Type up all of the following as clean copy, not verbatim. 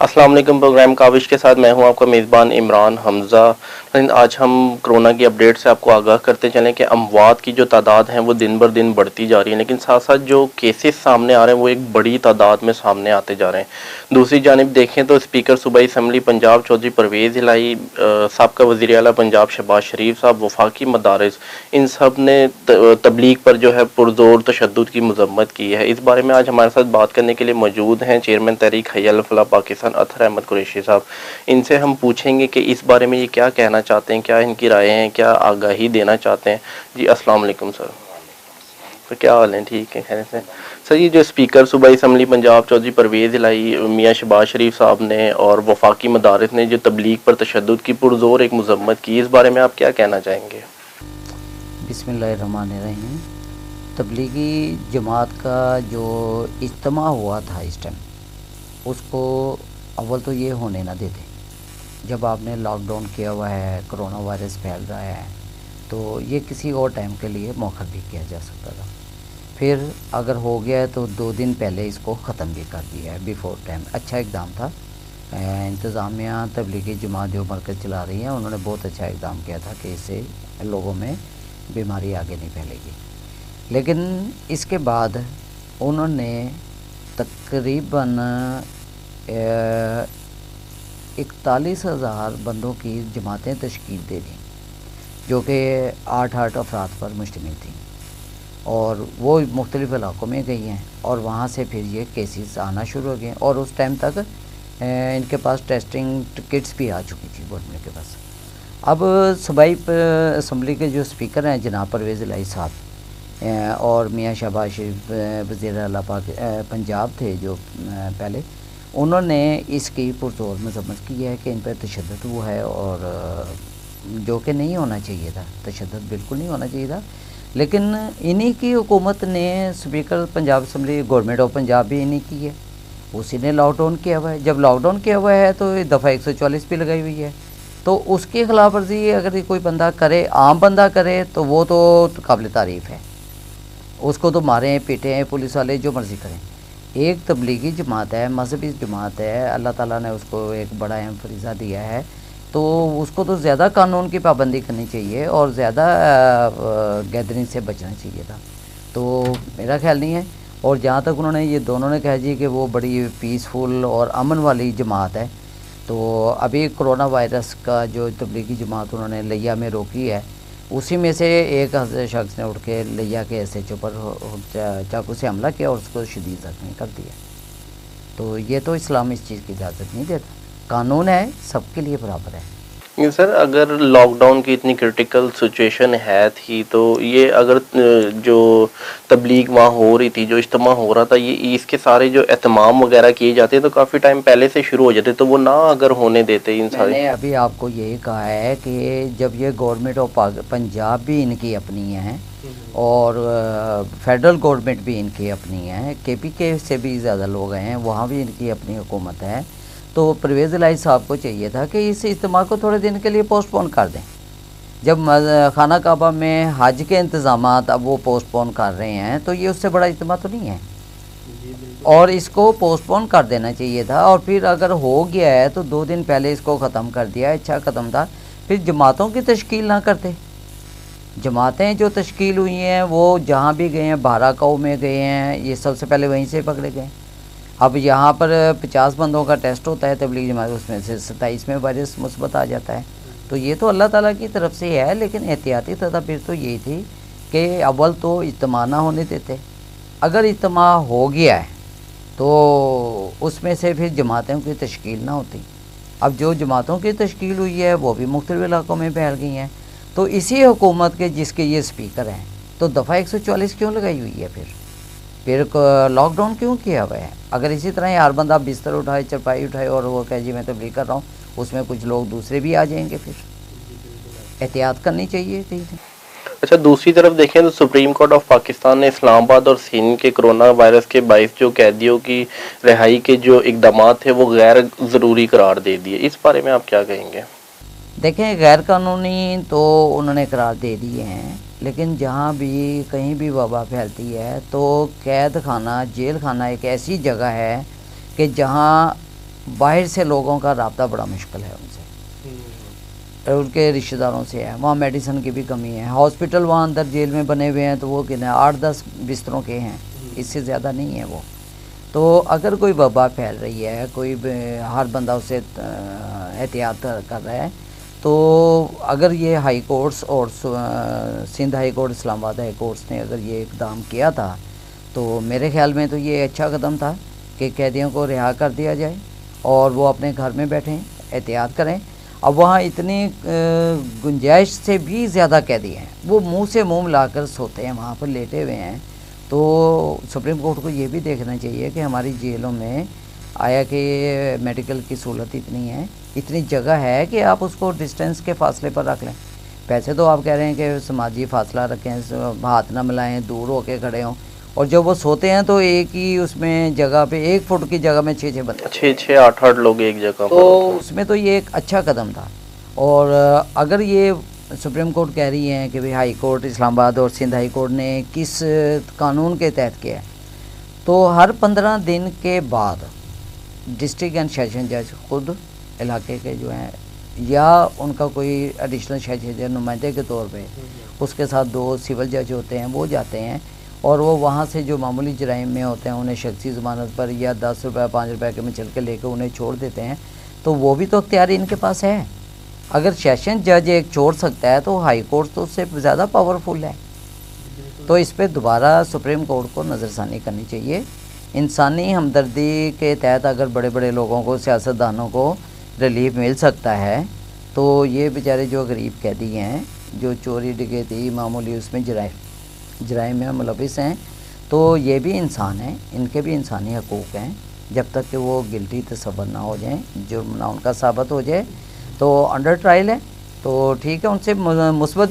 अस्सलाम वालेकुम। प्रोग्राम काविश के साथ मैं हूं आपका मेज़बान इमरान हमज़ा। आज हम कोरोना की अपडेट से आपको आगाह करते चलें कि अमवात की जो तादाद है वो दिन बर दिन बढ़ती जा रही है, लेकिन साथ साथ जो केसेस सामने आ रहे हैं वो एक बड़ी तादाद में सामने आते जा रहे हैं। दूसरी जानिब देखें तो स्पीकर सूबाई असम्बली पंजाब चौधरी परवेज़ इलाही, साबका वज़ीर आला पंजाब शहबाज शरीफ साहब, वफाकी मदारिस, इन सब ने तबलीग पर जो है पुरजोर तशद्दुद की मजम्मत की है। इस बारे में आज हमारे साथ बात करने के लिए मौजूद हैं चेयरमैन तहरीक हई अल फलाह पाकिस्तान अतहर अहमद कुरैशी साहब। इनसे हम पूछेंगे कि इस बारे में ये क्या कहना चाहते हैं, क्या इनकी राय हैं, क्या आगाही देना चाहते हैं। जी अस्सलाम वालेकुम सर। तो क्या हाल है? ठीक है, खैर से। सर, ये जो स्पीकर सूबाई असम्बली पंजाब चौधरी परवेज़ इलाही, मियाँ शहबाज शरीफ साहब ने और वफाकी मदारिस ने जो तबलीग पर तशद्दुद की पुरजोर एक मजम्मत की, इस बारे में आप क्या कहना चाहेंगे? बिस्मिल्लाहिर्रहमानिर्रहीम। तबलीगी जमात का जो इज्तिमा हुआ था इस टाइम, उसको अव्वल तो ये होने ना देते। जब आपने लॉकडाउन किया हुआ है, कोरोना वायरस फैल रहा है, तो ये किसी और टाइम के लिए मौखर भी किया जा सकता था। फिर अगर हो गया है तो 2 दिन पहले इसको ख़त्म भी कर दिया है बिफ़ोर टाइम। अच्छा इक़दाम था। इंतज़ामिया तबलीगी जमात जो मरकज़ चला रही है, उन्होंने बहुत अच्छा इक़दाम किया था कि इससे लोगों में बीमारी आगे नहीं फैलेगी। लेकिन इसके बाद उन्होंने तकरीबन 41,000 बंदों की जमातें तश्कील दे दी, जो कि 8-8 अफराद पर मुश्तमिल थी, और वो मुख्तलिफ़ इलाक़ों में गई हैं, और वहाँ से फिर ये केसेस आना शुरू हो गए। और उस टाइम तक इनके पास टेस्टिंग किट्स भी आ चुकी थी गवर्नमेंट के पास। अब सूबाई असम्बली के जो स्पीकर हैं जनाब परवेज़ इलाही साहब, और मियाँ शहबाज शरीफ वज़ीर आला पंजाब थे जो पहले, उन्होंने इसकी पुरजोर मजम्मत की है कि इन पर तशद्दुद हुआ है, और जो कि नहीं होना चाहिए था। तशद्दुद बिल्कुल नहीं होना चाहिए था। लेकिन इन्हीं की हुकूमत ने speaker Punjab assembly government of Punjab भी इन्हीं की है, उसी ने लॉकडाउन किया हुआ है। जब लॉकडाउन किया हुआ है तो दफ़ा 144 भी लगाई हुई है, तो उसकी खिलाफ वर्जी अगर कोई बंदा करे, आम बंदा करे, तो वो तो काबिल तारीफ़ है। उसको तो मारें पीटें पुलिस वाले, जो मर्ज़ी करें। एक तबलीगी जमात है, मजहबी जमात है, अल्लाह ताला ने उसको एक बड़ा अहम फरीज़ा दिया है, तो उसको तो ज़्यादा कानून की पाबंदी करनी चाहिए और ज़्यादा गैदरिंग से बचना चाहिए था। तो मेरा ख्याल नहीं है। और जहाँ तक उन्होंने ये दोनों ने कहा जी कि वो बड़ी पीसफुल और अमन वाली जमात है, तो अभी कोरोना वायरस का जो तबलीगी जमात उन्होंने लिया में रोकी है, उसी में से एक शख्स ने उठ के लिया के SHO पर चाकू से हमला किया और उसको शदीद ज़ख्मी कर दिया। तो ये तो इस्लाम इस चीज़ की इजाज़त नहीं देता। कानून है, सबके लिए बराबर है। सर, अगर लॉकडाउन की इतनी क्रिटिकल सिचुएशन है थी, तो ये अगर जो तबलीग वहाँ हो रही थी, जो इज्तिमा हो रहा था, ये इसके सारे जो एहतमाम वगैरह किए जाते तो काफ़ी टाइम पहले से शुरू हो जाते, तो वो ना अगर होने देते इन सारे। मैंने अभी आपको यही कहा है कि जब ये गवर्नमेंट ऑफ पंजाब भी इनकी अपनी है, और फेडरल गवर्नमेंट भी इनकी अपनी है, KPK से भी ज़्यादा लोग हैं, वहाँ भी इनकी अपनी हुकूमत है, तो परवेज़ इलाही साहब को चाहिए था कि इस इज्तिमा को थोड़े दिन के लिए पोस्टपोन कर दें। जब खाना काबा में हज के इंतज़ामात अब वो पोस्टपोन कर रहे हैं, तो ये उससे बड़ा इज्तिमा तो नहीं है, और इसको पोस्टपोन कर देना चाहिए था। और फिर अगर हो गया है तो 2 दिन पहले इसको ख़त्म कर दिया, अच्छा ख़त्म था। फिर जमातों की तश्कील ना करते। जमातें जो तश्कील हुई हैं वो जहाँ भी गए हैं, बाराकाऊ में गए हैं, ये सबसे पहले वहीं से पकड़े गए। अब यहाँ पर 50 बंदों का टेस्ट होता है तबलीग जमात, उसमें से 27 में वायरस मुस्बत आ जाता है। तो ये तो अल्लाह ताला की तरफ से है, लेकिन एहतियाती तदबीर तो यही थी कि अव्वल तो इज्तिमा ना होने देते। अगर इज्तिमा हो गया है तो उसमें से फिर जमातों की तश्कील ना होती। अब जो जमातों की तश्कील हुई है वो भी मुख्तलिफ़ इलाक़ों में फैल गई हैं। तो इसी हुकूमत के जिसके ये स्पीकर हैं, तो दफ़ा 144 क्यों लगाई हुई है? फिर लॉकडाउन क्यों किया हुआ है? अगर इसी तरह ही हर बंदा बिस्तर उठाए, चरपाई उठाए और वो कहे जी मैं तबलीग कर रहा हूँ, उसमें कुछ लोग दूसरे भी आ जाएंगे। फिर एहतियात करनी चाहिए थी। अच्छा, दूसरी तरफ देखें तो सुप्रीम कोर्ट ऑफ पाकिस्तान ने इस्लामाबाद और सिंध के कोरोना वायरस के 22 जो कैदियों की रिहाई के जो इकदाम थे वो गैर ज़रूरी करार दे दिए। इस बारे में आप क्या कहेंगे? देखें, गैर कानूनी तो उन्होंने करार दे दिए हैं, लेकिन जहाँ भी कहीं भी वबा फैलती है तो कैद खाना, जेल खाना एक ऐसी जगह है कि जहाँ बाहर से लोगों का रब्ता बड़ा मुश्किल है उनसे, उनके रिश्तेदारों से है। वहाँ मेडिसिन की भी कमी है। हॉस्पिटल वहाँ अंदर जेल में बने हुए हैं तो वो कितने 8-10 बिस्तरों के हैं, इससे ज़्यादा नहीं है वो। तो अगर कोई वबा फैल रही है, कोई हर बंदा उसे एहतियात कर रहा है, तो अगर ये हाई कोर्ट्स और Sindh high court, Islamabad high courts ने अगर ये इकदाम किया था तो मेरे ख्याल में तो ये अच्छा कदम था कि कैदियों को रिहा कर दिया जाए और वो अपने घर में बैठें, एहतियात करें। अब वहाँ इतनी गुंजाइश से भी ज़्यादा कैदी हैं, वो मुंह से मुंह मिलाकर सोते हैं, वहाँ पर लेटे हुए हैं। तो सुप्रीम कोर्ट को ये भी देखना चाहिए कि हमारी जेलों में आया कि मेडिकल की सहूलत इतनी है, इतनी जगह है कि आप उसको डिस्टेंस के फासले पर रख लें। पैसे तो आप कह रहे हैं कि समाजी फासला रखें, हाथ ना मिलाएं, दूर होके खड़े हों, और जब वो सोते हैं तो एक ही उसमें जगह पे 1 फुट की जगह में 6-6 बंदे, 6-6 8-8 लोग एक जगह तो उसमें तो ये एक अच्छा कदम था। और अगर ये सुप्रीम कोर्ट कह रही है कि भाई हाई कोर्ट इस्लामाबाद और सिंध हाई कोर्ट ने किस कानून के तहत किया है, तो हर 15 दिन के बाद डिस्ट्रिक्ट एंड सेशन जज खुद इलाके के जो हैं, या उनका कोई एडिशनल सेशन जज नुमाइंदे के तौर पे, उसके साथ 2 सिविल जज होते हैं, वो जाते हैं और वो वहाँ से जो मामूली जराइम में होते हैं उन्हें शख्सी ज़मानत पर या 10 रुपये 5 रुपये के में चल के लेकर उन्हें छोड़ देते हैं। तो वो भी तो अख्तियारी इनके पास है। अगर सेशन जज एक छोड़ सकता है तो हाई कोर्ट तो उससे ज़्यादा पावरफुल है। तो इस पर दोबारा सुप्रीम कोर्ट को नज़रसानी करनी चाहिए। इंसानी हमदर्दी के तहत अगर बड़े बड़े लोगों को, सियासतदानों को रिलीफ मिल सकता है, तो ये बेचारे जो गरीब कैदी हैं, जो चोरी डकैती मामूली उसमें जराइम में मुलविस हैं, तो ये भी इंसान हैं, इनके भी इंसानी हकूक़ हैं। जब तक कि वो गिल्टी तसव्वुर ना हो जाएं, जुर्म ना उनका साबित हो जाए, तो अंडर ट्रायल है, तो ठीक है, उनसे मुस्बत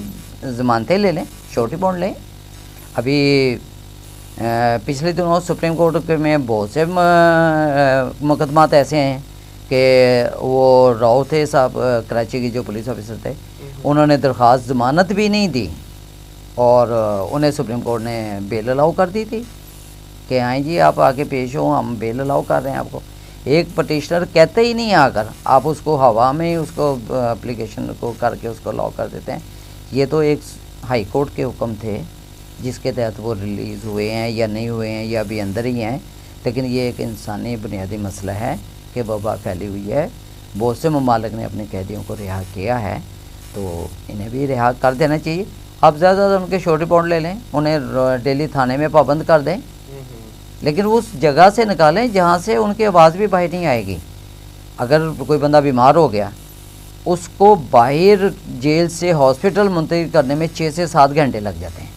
ज़मानतें ले लें, श्योरिटी बॉन्ड लें। अभी पिछले दिनों सुप्रीम कोर्ट के में बहुत से मुकदमात ऐसे हैं कि वो राव थे साहब, कराची के जो पुलिस ऑफिसर थे, उन्होंने दरख्वास्त ज़मानत भी नहीं दी और उन्हें सुप्रीम कोर्ट ने बेल अलाउ कर दी थी कि हाँ जी आप आके पेश हो, हम बेल अलाउ कर रहे हैं आपको। एक पटिशनर कहते ही नहीं आकर, आप उसको हवा में ही उसको एप्लीकेशन को करके उसको अलाउ कर देते हैं। ये तो एक हाई कोर्ट के हुक्म थे जिसके तहत वो रिलीज़ हुए हैं या नहीं हुए हैं या अभी अंदर ही हैं, लेकिन ये एक इंसानी बुनियादी मसला है कि वबा फैली हुई है। बहुत से ममालिक ने अपने कैदियों को रिहा किया है, तो इन्हें भी रिहा कर देना चाहिए। अब ज़्यादा उनके श्योरिटी बॉन्ड ले लें, उन्हें डेली थाने में पाबंद कर दें, लेकिन उस जगह से निकालें जहाँ से उनकी आवाज़ भी बाहर नहीं आएगी। अगर कोई बंदा बीमार हो गया, उसको बाहर जेल से हॉस्पिटल मुंतकिल करने में 6 से 7 घंटे लग जाते हैं।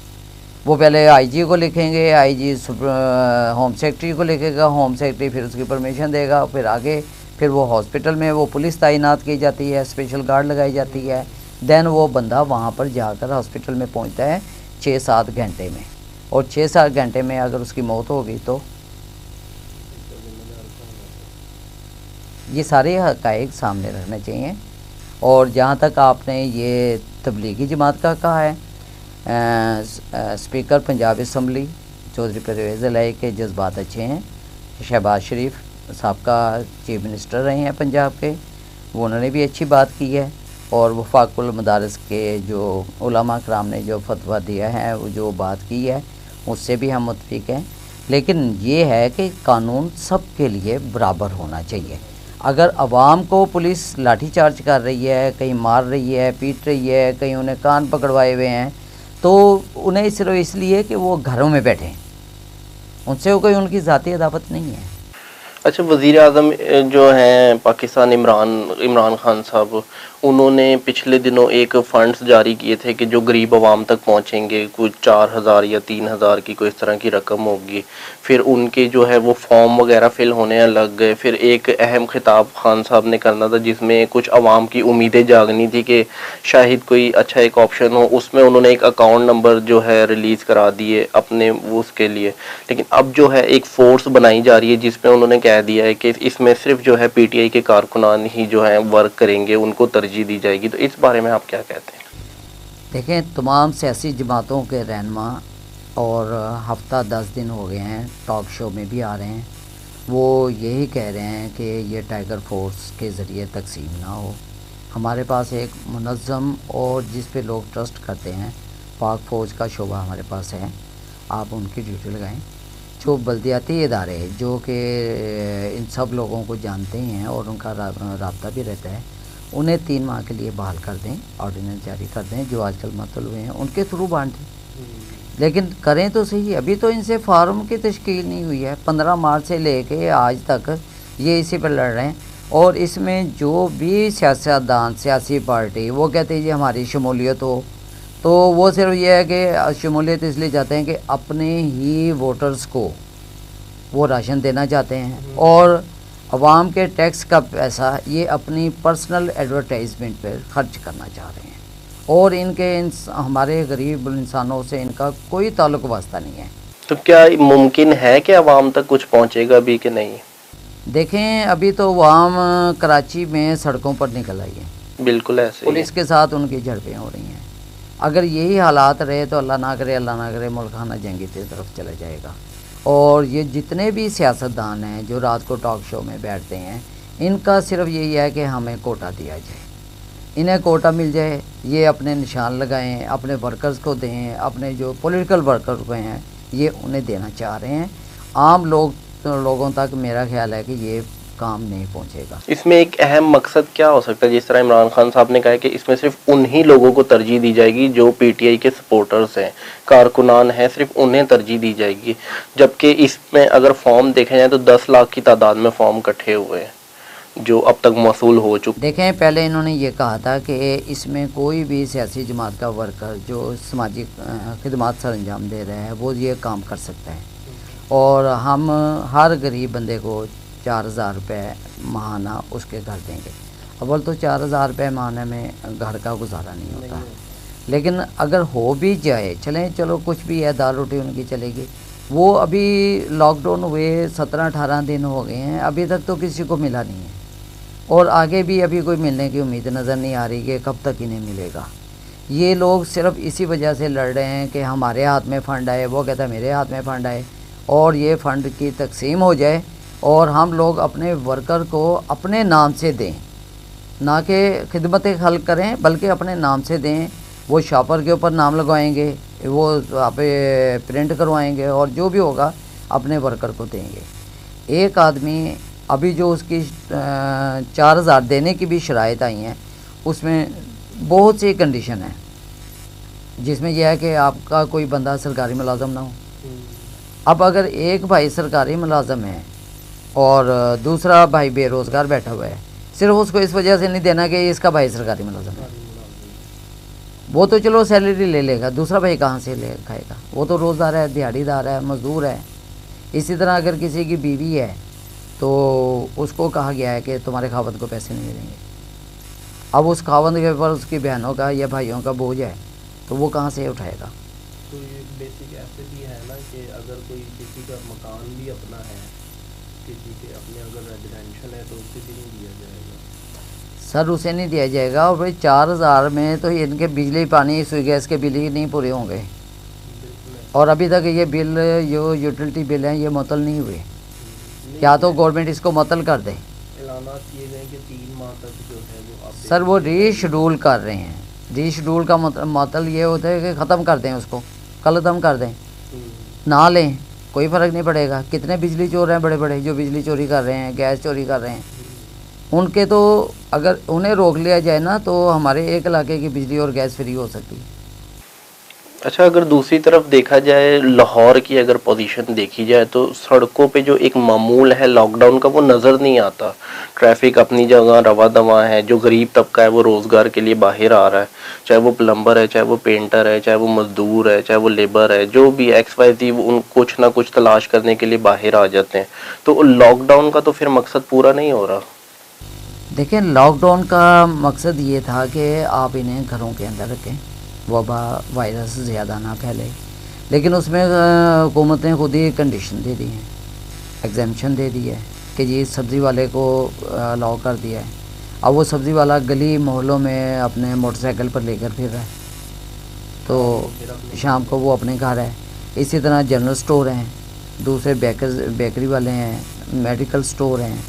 वो पहले आईजी को लिखेंगे, आईजी होम सेक्रेटरी को लिखेगा, होम सेक्रेटरी फिर उसकी परमिशन देगा, फिर आगे फिर वो हॉस्पिटल में वो पुलिस तैनात की जाती है, स्पेशल गार्ड लगाई जाती है, देन वो बंदा वहाँ पर जाकर हॉस्पिटल में पहुँचता है 6-7 घंटे में, और 6-7 घंटे में अगर उसकी मौत हो गई तो ये सारे हक़ाइक़ सामने रखने चाहिए। और जहाँ तक आपने ये तबलीगी जमात का कहा है, स्पीकर पंजाब असम्बली चौधरी परवेज़ इलाही के जज्बात अच्छे हैं। शहबाज शरीफ साबका चीफ मिनिस्टर रहे हैं पंजाब के, वो उन्होंने भी अच्छी बात की है, और वफाकुल मदारिस के जो उलमा कराम ने जो फतवा दिया है, वो जो बात की है, उससे भी हम मुत्तफ़िक़ हैं। लेकिन ये है कि कानून सब के लिए बराबर होना चाहिए। अगर आवाम को पुलिस लाठी चार्ज कर रही है, कहीं मार रही है, पीट रही है, कहीं उन्हें कान पकड़वाए हुए हैं, तो उन्हें सिर्फ इसलिए कि वो घरों में बैठें, उनसे कोई उनकी ज़ाती अदावत नहीं है। अच्छा, वज़ीर आज़म जो हैं पाकिस्तान इमरान खान साहब, उन्होंने पिछले दिनों एक फ़ंड्स जारी किए थे कि जो गरीब आवाम तक पहुंचेंगे, कुछ 4000 या 3000 की कोई इस तरह की रकम होगी। फिर उनके जो है वो फॉर्म वगैरह फ़िल होने लग गए। फिर एक अहम खिताब खान साहब ने करना था जिसमें कुछ आवाम की उम्मीदें जागनी थी कि शायद कोई अच्छा एक ऑप्शन हो। उसमें उन्होंने एक अकाउंट नंबर जो है रिलीज़ करा दिए अपने उसके लिए। लेकिन अब जो है एक फ़ोर्स बनाई जा रही है जिसमें उन्होंने कह दिया है कि इसमें सिर्फ जो है पीटीआई के कारकुनान ही जो है वर्क करेंगे, उनको तरजीह दी जाएगी। तो इस बारे में आप क्या कहते हैं? देखें, तमाम सियासी जमातों के रहनुमा और हफ्ता 10 दिन हो गए हैं टॉक शो में भी आ रहे हैं, वो यही कह रहे हैं कि ये टाइगर फोर्स के ज़रिए तकसीम ना हो। हमारे पास एक मुनज़्ज़म और जिस पे लोग ट्रस्ट करते हैं पाक फ़ौज का शोबा हमारे पास है, आप उनकी ड्यूटी लगाएं। जो बल्दियाती इदारे जो कि इन सब लोगों को जानते ही हैं और उनका राब्ता भी रहता है, उन्हें 3 माह के लिए बहाल कर दें, ऑर्डिनेंस जारी कर दें। जो आजकल मतल हुए हैं उनके थ्रू बांट दें, लेकिन करें तो सही। अभी तो इनसे फार्म की तश्कील नहीं हुई है। 15 मार्च से लेके आज तक ये इसी पर लड़ रहे हैं। और इसमें जो भी सियासतदान, सियासी पार्टी वो कहते हैं जी हमारी शमूलियत हो, तो वो सिर्फ ये है कि शमूलियत इसलिए चाहते हैं कि अपने ही वोटर्स को वो राशन देना चाहते हैं और अवाम के टैक्स का पैसा ये अपनी पर्सनल एडवर्टाइजमेंट पर खर्च करना चाह रहे हैं। और इनके हमारे गरीब इंसानों से इनका कोई ताल्लुक वास्ता नहीं है। तो क्या मुमकिन है कि आवाम तक कुछ पहुंचेगा भी कि नहीं? देखें, अभी तो आवाम कराची में सड़कों पर निकल आई है, बिल्कुल ऐसे पुलिस के साथ उनकी झड़पें हो रही हैं। अगर यही हालात रहे तो अल्लाह ना करे मुल्क खाना जंगी की तरफ चला जाएगा। और ये जितने भी सियासतदान हैं जो रात को टॉक शो में बैठते हैं, इनका सिर्फ यही है कि हमें कोटा दिया जाए, इन्हें कोटा मिल जाए, ये अपने निशान लगाएं, अपने वर्कर्स को दें, अपने जो पॉलिटिकल वर्कर हैं ये उन्हें देना चाह रहे हैं। आम लोगों तक मेरा ख्याल है कि ये काम नहीं पहुंचेगा। इसमें एक अहम मकसद क्या हो सकता है? जिस तरह इमरान खान साहब ने कहा है कि इसमें सिर्फ उन्हीं लोगों को तरजीह दी जाएगी जो पीटीआई के सपोर्टर्स हैं, कारकुनान हैं, सिर्फ उन्हें तरजीह दी जाएगी। जबकि इसमें अगर फॉर्म देखे जाए तो 10 लाख की तादाद में फॉर्म इकट्ठे हुए हैं जो अब तक मौसूल हो चुके। देखें, पहले इन्होंने ये कहा था कि इसमें कोई भी सियासी जमात का वर्कर जो समाजी खिदमत सर अंजाम दे रहे हैं वो ये काम कर सकता है, और हम हर गरीब बंदे को 4000 रुपये माहाना उसके घर देंगे। अव्वल तो 4000 रुपये माहाना में घर का गुजारा नहीं होता, लेकिन अगर हो भी जाए, चलो कुछ भी है, दाल रोटी उनकी चलेगी। वो अभी लॉकडाउन हुए 17-18 दिन हो गए हैं, अभी तक तो किसी को मिला नहीं है, और आगे भी अभी कोई मिलने की उम्मीद नज़र नहीं आ रही कि कब तक इन्हें मिलेगा। ये लोग सिर्फ इसी वजह से लड़ रहे हैं कि हमारे हाथ में फ़ंड आए, वो कहता है मेरे हाथ में फ़ंड आए, और ये फ़ंड की तकसीम हो जाए और हम लोग अपने वर्कर को अपने नाम से दें, ना कि खिदमतें खल्क करें बल्कि अपने नाम से दें। वो शॉपर के ऊपर नाम लगवाएंगे, वो आप प्रिंट करवाएंगे और जो भी होगा अपने वर्कर को देंगे। एक आदमी अभी जो उसकी 4000 देने की भी शराइत आई हैं, उसमें बहुत सी कंडीशन है, जिसमें यह है कि आपका कोई बंदा सरकारी मुलाजम ना हो। अब अगर एक भाई सरकारी मुलाजम है और दूसरा भाई बेरोज़गार बैठा हुआ है, सिर्फ उसको इस वजह से नहीं देना कि इसका भाई सरकारी मुलाजम है। वो तो चलो सैलरी ले लेगा, दूसरा भाई कहाँ से ले खाएगा? वो तो रोज़दार है, दिहाड़ीदार है, मज़दूर है। इसी तरह अगर किसी की बीवी है तो उसको कहा गया है कि तुम्हारे खावंद को पैसे नहीं मिलेंगे। अब उस खावंद के ऊपर उसकी बहनों का या भाइयों का बोझ है, तो वो कहाँ से उठाएगा? तो ये बेसिक ऐसे भी है ना कि अगर कोई किसी का मकान भी अपना है, किसी के अपने अगर रेजिडेंशियल है तो उसे भी नहीं दिया जाएगा। सर, उसे नहीं दिया जाएगा। और भाई 4000 में तो इनके बिजली, पानी, सुई गैस के बिल ही नहीं पूरे होंगे, और अभी तक ये बिल जो यूटिलिटी बिल हैं ये मुअत्तल नहीं हुए। या तो गवर्नमेंट इसको मुअत्तल कर दे। ऐलानात किए गए कि 3 माह तक जो है वो सर वो रीशेड्यूल कर रहे हैं। रीशेड्यूल का मतलब ये होता है कि ख़त्म कर दें उसको, कल ख़त्म कर दें, ना लें, कोई फ़र्क नहीं पड़ेगा। कितने बिजली चोर हैं बड़े बड़े जो बिजली चोरी कर रहे हैं, गैस चोरी कर रहे हैं, उनके तो अगर उन्हें रोक लिया जाए ना तो हमारे एक इलाके की बिजली और गैस फ्री हो सकती है। अच्छा, अगर दूसरी तरफ देखा जाए, लाहौर की अगर पोजीशन देखी जाए तो सड़कों पे जो एक मामूल है लॉकडाउन का वो नज़र नहीं आता। ट्रैफिक अपनी जगह रवा दवा है, जो गरीब तबका है वो रोज़गार के लिए बाहर आ रहा है, चाहे वो प्लम्बर है, चाहे वो पेंटर है, चाहे वो मज़दूर है, चाहे वो लेबर है, जो भी XYZ, उन कुछ ना कुछ तलाश करने के लिए बाहर आ जाते हैं। तो लॉकडाउन का तो फिर मकसद पूरा नहीं हो रहा। देखें, लॉकडाउन का मकसद ये था कि आप इन्हें घरों के अंदर रखें, वबा वायरस ज़्यादा ना फैले, लेकिन उसमें हुकूमत ने खुद ही कंडीशन दे दी है, एग्जाम्पशन दे दी है कि जी सब्ज़ी वाले को अलाउ कर दिया है। अब वो सब्ज़ी वाला गली मोहल्लों में अपने मोटरसाइकिल पर लेकर फिर रहा है, तो शाम को वो अपने घर है। इसी तरह जनरल स्टोर हैं, दूसरे बेकरी वाले हैं, मेडिकल स्टोर हैं,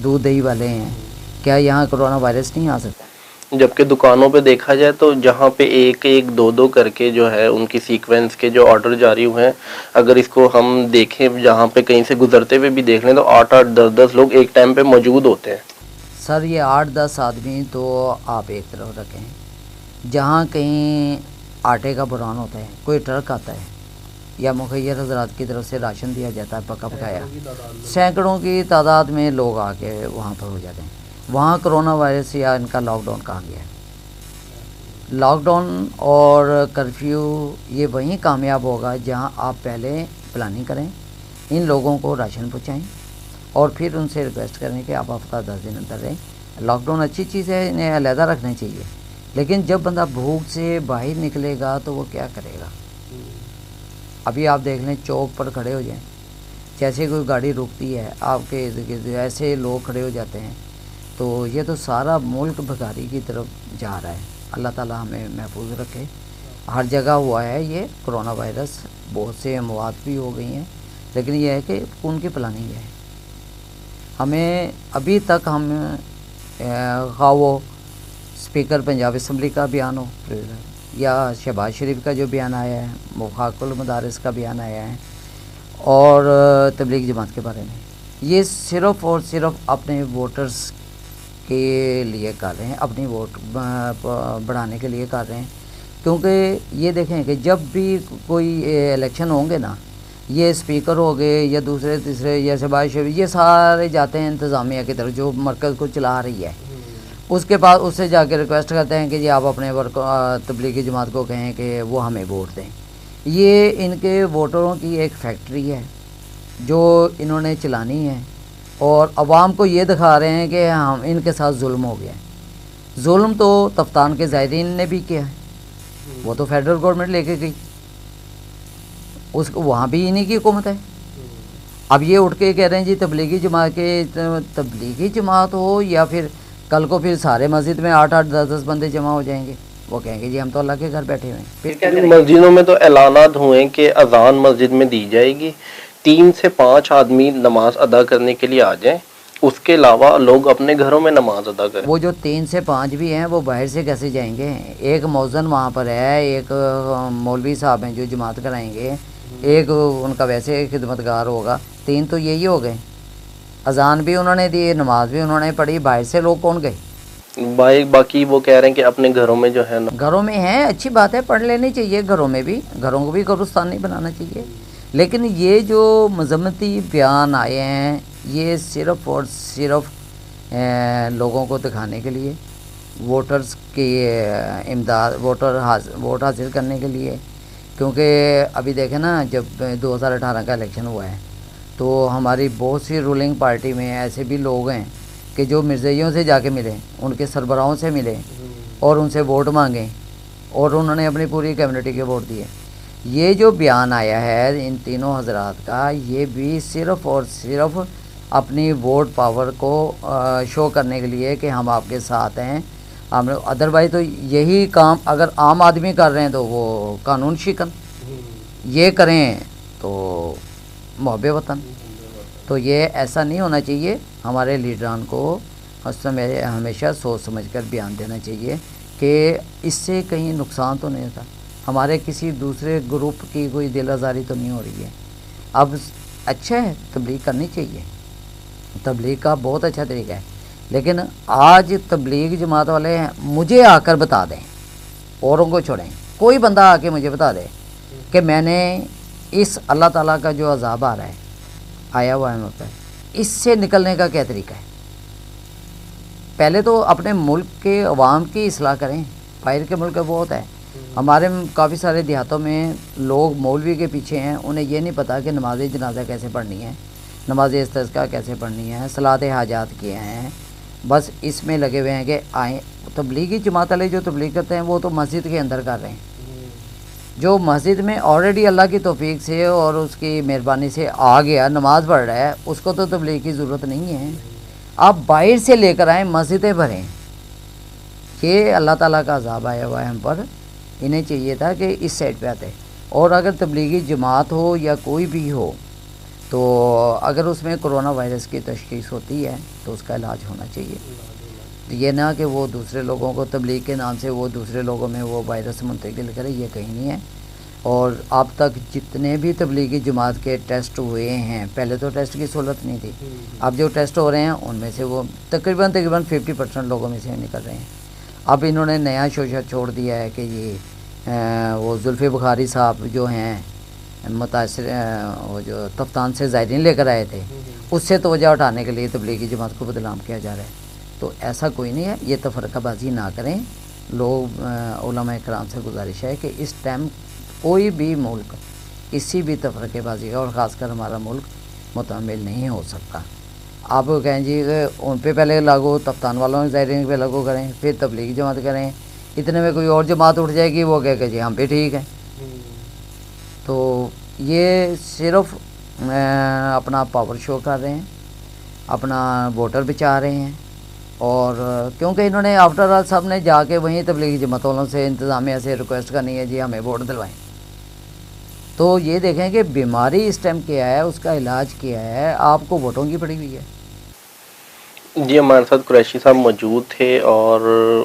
दूध दही वाले हैं, क्या यहाँ कोरोना वायरस नहीं आ सकता? जबकि दुकानों पे देखा जाए तो जहाँ पे एक एक दो दो करके जो है उनकी सीक्वेंस के जो ऑर्डर जारी हुए हैं, अगर इसको हम देखें जहाँ पे कहीं से गुजरते हुए भी देख लें तो 8-8 10-10 लोग एक टाइम पे मौजूद होते हैं। सर ये 8-10 आदमी तो आप एक तरफ रखें, जहाँ कहीं आटे का बुरान होता है, कोई ट्रक आता है या मुखैर हजरात की तरफ से राशन दिया जाता है पका पकाया, सैकड़ों की तादाद में लोग आके वहाँ पर हो जाते हैं। वहाँ कोरोना वायरस या इनका लॉकडाउन कहाँ गया है? लॉकडाउन और कर्फ्यू ये वहीं कामयाब होगा जहाँ आप पहले प्लानिंग करें, इन लोगों को राशन पहुँचाएँ और फिर उनसे रिक्वेस्ट करें कि आप हफ्ता 10 दिन अंदर रहें। लॉकडाउन अच्छी चीज़ है, इन्हें अलहदा रखना चाहिए, लेकिन जब बंदा भूख से बाहर निकलेगा तो वो क्या करेगा? अभी आप देख लें, चौक पर खड़े हो जाएं, जैसे कोई गाड़ी रुकती है आपके इर्द गिर्द ऐसे लोग खड़े हो जाते हैं, तो ये तो सारा मुल्क भिखारी की तरफ जा रहा है। अल्लाह ताला हमें महफूज रखे। हर जगह हुआ है ये कोरोना वायरस, बहुत से अमवात भी हो गई हैं, लेकिन यह है कि उनकी प्लानिंग है। हमें अभी तक हम खा वो स्पीकर पंजाब असम्बली का बयान हो या शहबाज शरीफ का जो बयान आया है, मुखाकुल मदारिस का बयान आया है और तबलीग जमात के बारे में, ये सिर्फ़ और सिर्फ अपने वोटर्स के लिए कर रहे हैं, अपनी वोट बढ़ाने के लिए कर रहे हैं। क्योंकि ये देखें कि जब भी कोई इलेक्शन होंगे ना, ये स्पीकर हो गए या दूसरे तीसरे या शहबाज शरीफ, ये सारे जाते हैं इंतज़ामिया की तरफ जो मरकज़ को चला रही है, उसके बाद उससे जाके रिक्वेस्ट करते हैं कि जी आप अपने तबलीगी जमात को कहें कि वो हमें वोट दें। ये इनके वोटरों की एक फैक्ट्री है जो इन्होंने चलानी है और अवाम को ये दिखा रहे हैं कि हम इनके साथ जुल्म हो गया है। जुल्म तो तफ्तान के ज़ायरीन ने भी किया है, वो तो फेडरल गवर्नमेंट लेके गई, उस वहाँ भी इन्हीं की हुकूमत है। अब ये उठ के कह रहे हैं जी तबलीगी जमात हो या फिर कल को फिर सारे मस्जिद में 8-8 10-10 बंदे जमा हो जाएंगे, वो कहेंगे जी हम तो अल्लाह के घर बैठे हुए हैं। फिर क्या करेंगे? मस्जिदों में तो ऐलानात हुए कि अजान मस्जिद में दी जाएगी, 3 से 5 आदमी नमाज अदा करने के लिए आ जाएं, उसके अलावा लोग अपने घरों में नमाज अदा करें। वो जो 3 से 5 भी हैं वो बाहर से कैसे जाएंगे? एक मौज़न वहाँ पर है, एक मौलवी साहब हैं जो जमात कराएंगे, एक उनका वैसे खिदमतगार होगा, 3 तो यही हो गए। अजान भी उन्होंने दी, नमाज भी उन्होंने पढ़ी, बाहर से लोग कौन गए? बाकी वो कह रहे हैं कि अपने घरों में जो है ना, घरों में है, अच्छी बात है, पढ़ लेनी चाहिए घरों में भी, घरों को भी कब्रिस्तान नहीं बनाना चाहिए। लेकिन ये जो मजम्मती बयान आए हैं ये सिर्फ़ और सिर्फ लोगों को दिखाने के लिए, वोटर्स की इमदाद, वोट हासिल करने के लिए। क्योंकि अभी देखें ना, जब 2018 का इलेक्शन हुआ है तो हमारी बहुत सी रूलिंग पार्टी में ऐसे भी लोग हैं कि जो मिर्ज़ाइयों से जाके मिले, उनके सरबराहों से मिले और उनसे वोट मांगे और उन्होंने अपनी पूरी कम्युनिटी के वोट दिए। ये जो बयान आया है इन तीनों हजरात का, ये भी सिर्फ़ और सिर्फ अपनी वोट पावर को शो करने के लिए कि हम आपके साथ हैं। हम अदरवाइज़ तो यही काम अगर आम आदमी कर रहे हैं तो वो कानून शिकन, ये करें तो मुहब्बे वतन। तो ये ऐसा नहीं होना चाहिए। हमारे लीडरान को हमेशा सोच समझकर बयान देना चाहिए कि इससे कहीं नुकसान तो नहीं होता, हमारे किसी दूसरे ग्रुप की कोई दिल आज़ारी तो नहीं हो रही है। अब अच्छा है, तबलीग करनी चाहिए, तबलीग का बहुत अच्छा तरीका है, लेकिन आज तबलीग जमात वाले मुझे आकर बता दें, औरों को छोड़ें, कोई बंदा आके मुझे बता दे कि मैंने इस अल्लाह ताला का जो अज़ाब आ रहा है, आया हुआ है मुझ पर, इससे निकलने का क्या तरीका है। पहले तो अपने मुल्क के अवाम की इस्लाह करें, बाहर के मुल्क बहुत है। हमारे काफ़ी सारे देहातों में लोग मौलवी के पीछे हैं, उन्हें ये नहीं पता कि नमाज जनाजा कैसे पढ़नी है, नमाज इस्तिस्का कैसे पढ़नी है, सलात हाजात किए हैं, बस इसमें लगे हुए हैं कि आए। तबलीगी जमात वाले जो तबलीग करते हैं वो तो मस्जिद के अंदर कर रहे हैं। जो मस्जिद में ऑलरेडी अल्लाह की तौफीक से और उसकी मेहरबानी से आ गया, नमाज़ पढ़ रहा है, उसको तो तबलीग की ज़रूरत नहीं है। आप बाहर से लेकर आएँ, मस्जिदें भरें। ये अल्लाह ताला का अज़ाब आया हुआ है हम पर, इन्हें चाहिए था कि इस साइड पे आते। और अगर तबलीगी जमात हो या कोई भी हो, तो अगर उसमें कोरोना वायरस की तशख़ीस होती है तो उसका इलाज होना चाहिए। ये ना कि वो दूसरे लोगों को तबलीग के नाम से वो दूसरे लोगों में वो वायरस मुंतकिल करे, ये कहीं नहीं है। और अब तक जितने भी तबलीगी जमात के टेस्ट हुए हैं, पहले तो टेस्ट की सहूलत नहीं थी, अब जो टेस्ट हो रहे हैं उनमें से वो तकरीबन 50% लोगों में से निकल रहे हैं। अब इन्होंने नया शोशा छोड़ दिया है कि ये वो जुल्फ़ी बुखारी साहब जो हैं मुतासिर, वो जो तफ्तान से ज़ायरीन लेकर आए थे, उससे तवज्जो हटाने के लिए तबलीगी जमात को बदनाम किया जा रहा है। तो ऐसा कोई नहीं है, ये तफरकाबाजी ना करें। लोग उलमा इकराम से गुजारिश है कि इस टाइम कोई भी मुल्क किसी भी तफरकेबाजी का, और ख़ासकर हमारा मुल्क, मुतहम्मिल नहीं हो सकता। आप कहें जी उन पे पहले लागू, तफ्तान वालों के ज़ायरीन पे लागू करें, फिर तबलीगी जमात करें, इतने में कोई और जमात उठ जाएगी, वो कह के जी हम पे ठीक है। तो ये सिर्फ अपना पावर शो कर रहे हैं, अपना वोटर बचा रहे हैं। और क्योंकि इन्होंने आफ्टर ऑल सब ने जाके वहीं तबलीगी जमात वालों से, इंतज़ामिया से रिक्वेस्ट करनी है जी हमें वोट दिलवाएं। तो ये देखें कि बीमारी इस टाइम क्या है, उसका इलाज क्या है, आपको वोटों की पड़ी हुई है। जी, हमारे साथ कुरैशी साहब मौजूद थे और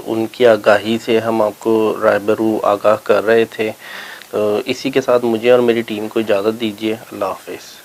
उनकी आगाही से हम आपको रायबरू आगाह कर रहे थे। तो इसी के साथ मुझे और मेरी टीम को इजाज़त दीजिए। अल्लाह हाफ़िज़।